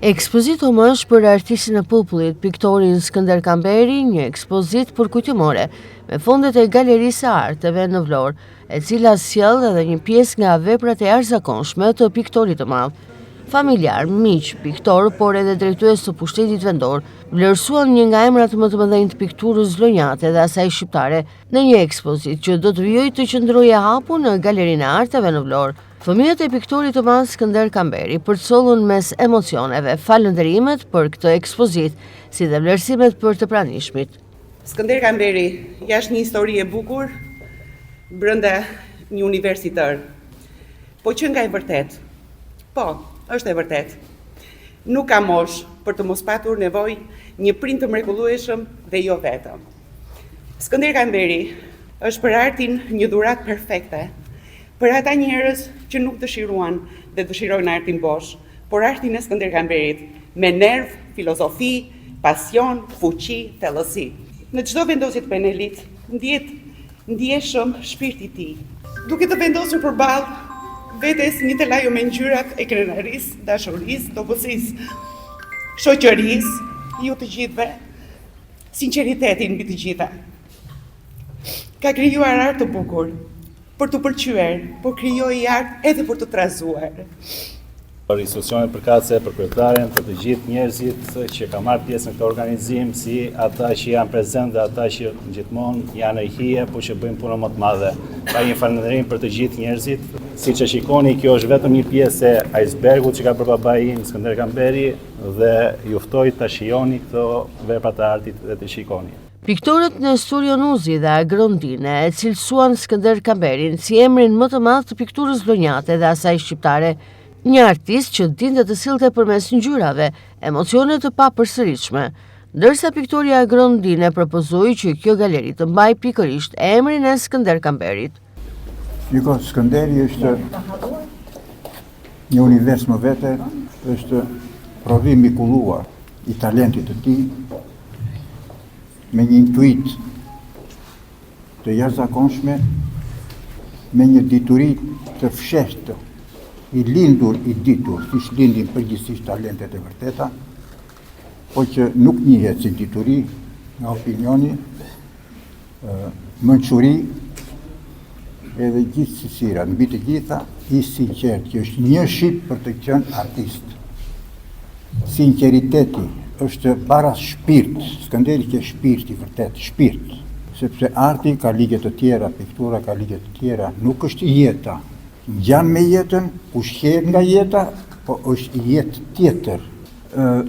Ekspozit omësh për artistin e popullit, piktorin Skënder Kamberi, një ekspozit për kujtimore, me fondet e Galerisë së Arteve në Vlorë, e cila sjell edhe një pjesë nga veprat e jashtëzakonshme të piktorit të madh. Familjar, miq, piktor, por edhe drejtues të pushtetit vendor, vlerësuan një nga emrat më të mëdhenj të pikturës vlonjate dhe asaj shqiptare në një ekspozit që do të vijojë të qëndrojë hapur në Galerinë e Arteve në Vlorë. Fëmijët e piktorit të madh Skënder Kamberi përcollën mes emocioneve falënderimet për këtë ekspozit, si dhe vlerësimet për të pranishmit. Skënder Kamberi jashtë një histori e bukur brenda një universitar. Po që nga e vërtet? Po, është e vërtet. Nuk ka mosh për të mos patur nevojë një prind të mrekullueshëm dhe jo vetëm. Skënder Kamberi është për artin një dhuratë perfekte. Për ata njerëz që nuk dëshiruan dhe dëshirojnë artin bosh, por artin e Skënder Kamberit me nerv, filozofi, pasion, fuqi, thellësi. Në çdo vendosje të panelit ndjeshëm shpirti i tij, duke të vendosur përballë vetes një telajo me ngjyrat e krenarisë, dashurisë, dobësisë, shoqërisë, ju të gjithëve, sinqeritetin mbi të gjitha. Ka krijuar art të bukur, për të pëlqyer, por krijoi art edhe për të trazuar. Për institucionet përkatëse, për kryetaren, për të gjithë njerëzit që ka marrë pjesë në këtë organizim, si ata që janë prezent dhe ata që gjithmonë janë e hije, por që bëjnë punën më të madhe. Ka një falënderim për të gjithë njerëzit. Siç e shikoni, kjo është vetëm një pjesë e icebergut që ka bërë babai im Skënder Kamberi dhe ju ftoj ta shijoni këto vepra të artit dhe të shikoni. Piktorët Nestor Jonuzi dhe Agrondine e cilësuan Skënder Kamberin si emrin më të madh të pikturës vlonjate dhe asaj shqiptare, një artist që dinte të sillte përmes ngjyrave emocione të papërsëritshme, ndërsa piktori Agrondine propozoi që kjo galeri të mbajë pikërisht emrin e Skënder Kamberit. Skënderi është një univers më vete, është prodhim i kulluar i talentit të tij, me një intuit të jashtëzakonshme, me një dituri të fshehtë, i lindur, i ditur, siç lindin përgjithsisht talentet e vërteta, po që nuk njihet si dituri nga opinioni, mençuri edhe gjithësira, mbi të gjitha i sinqert, që është një shit për të qenë artist. Sinqeriteti është para shpirt, Skënderi që shpirti vërtet, shpirt, sepse arti ka ligje të tjera, piktura ka ligje të tjera, nuk është jeta. Ngjan me jetën, ushqehet nga jeta, po është jetë tjetër.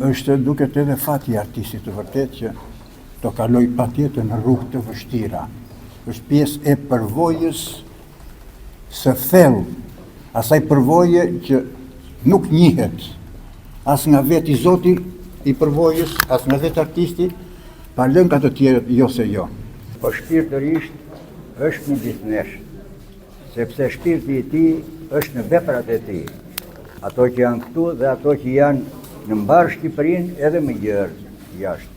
Është duket edhe fati i artistit të vërtet që do kaloj patjetër në rrugë të vështira. Është pjesë e përvojës së thellë, asaj përvoje që nuk njihet as nga veti Zoti i përvojës, as nga vetë artisti, pa lënë ka të tjerët jo se jo. Po shpirtërisht është një biznes, sepse shpirti i tij është në veprat e tij. Ato që janë këtu dhe ato që janë në mbar Shqipërinë edhe më gjerë jashtë.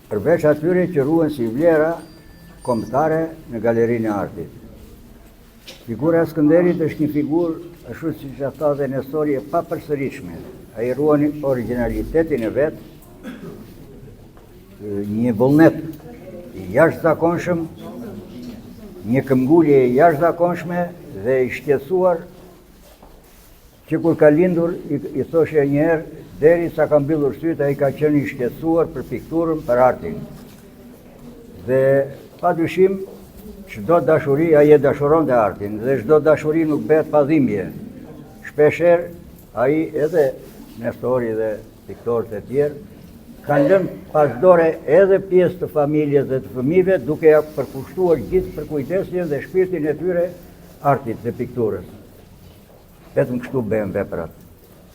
Përveç atyre që ruhen si vlera kombëtare në Galerinë e Artit. Figura e Skënderit është një figurë, ashtu siç e tha dhe Nestori, e papërsëritshme. Ai ruan originalitetin e vet, një vullnet i jashtëzakonshëm, një këmbgulje i jashtëzakonshme dhe i shqetësuar, që kur ka lindur i thoshte një herë, derisa ka mbyllur sytë, ai ka qenë i shqetësuar për pikturën, për artin. Dhe padyshim çdo dashuri ai e dashuronte artin dhe çdo dashuri nuk bëhet pa dhimbje. Shpeshherë ai edhe Nestori dhe piktorët e tjerë kanë lënë pasdore edhe pjesë të familjes dhe të fëmijëve, duke ja përkushtuar gjithë përkujtesjen dhe shpirtin e tyre artit dhe pikturës. Vetëm kështu bëhen veprat.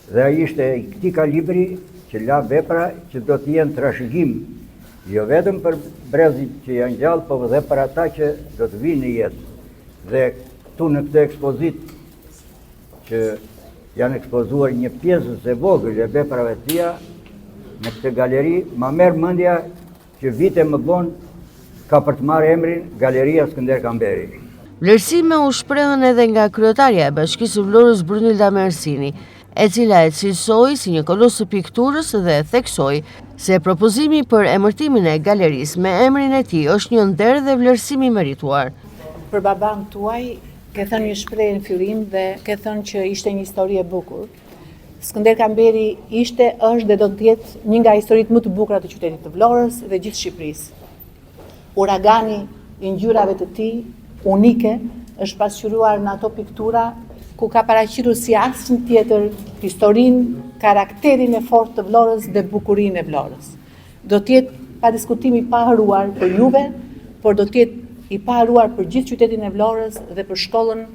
Dhe ai ishte i këtij kalibri që la vepra që do të jenë trashëgim, jo vetëm për brezit që janë gjallë, por edhe për ata që do të vinë në jetë. Dhe këtu në këtë ekspozit që janë ekspozuar një pjesë e vogël e veprave të tija, në këtë galeri, ma merr mendja që vite më vonë ka për të marrë emrin Galeria Skënder Kamberi. Vlerësime u shprehën edhe nga kryetarja e Bashkisë së Vlorës Brynilda Mersini, e cila e cilësoi si një kolos të pikturës dhe theksoi se propozimi për emërtimin e galerisë me emrin e tij është një nder dhe vlerësim i merituar. Për baban tuaj, ke thënë një shprehje në fillim dhe ke thënë që ishte një histori e bukur. Skënder Kamberi është dhe do të jetë një nga historitë më të bukura të qytetit të Vlorës dhe gjithë Shqipërisë. Uragani i ngjyrave të tij, unike, është pasqyruar në ato piktura ku ka paraqitur si asnjë tjetër historinë, karakterin e fortë të Vlorës dhe bukurinë e Vlorës. Do të jetë pa diskutim i paharuar për juve, por do të jetë i paharuar për gjithë qytetin e Vlorës dhe për shkollën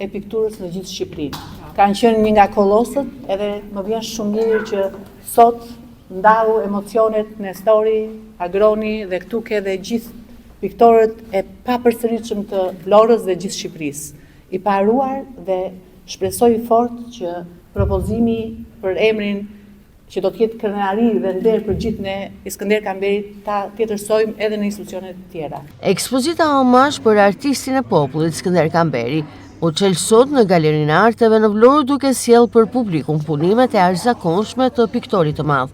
e pikturës në gjithë Shqipërinë. Kanë qenë një nga kolosët, edhe më vjen shumë mirë që sot ndau emocionet Nestori, Agroni dhe këtu ke dhe gjithë piktorët e papërsëritshëm të Vlorës dhe gjithë Shqipërisë. I paharuar dhe shpresoj fort që propozimi për emrin që do të jetë krenari dhe nder për gjithë ne i Skënder Kamberit ta tjetërsojmë edhe në institucionet tjera. Ekspozita omazh për artistin e popullit Skënder Kamberi u çel sot në Galerinë e Arteve në Vlorë duke sjellë për publikun punimet e jashtëzakonshme të piktorit të madh.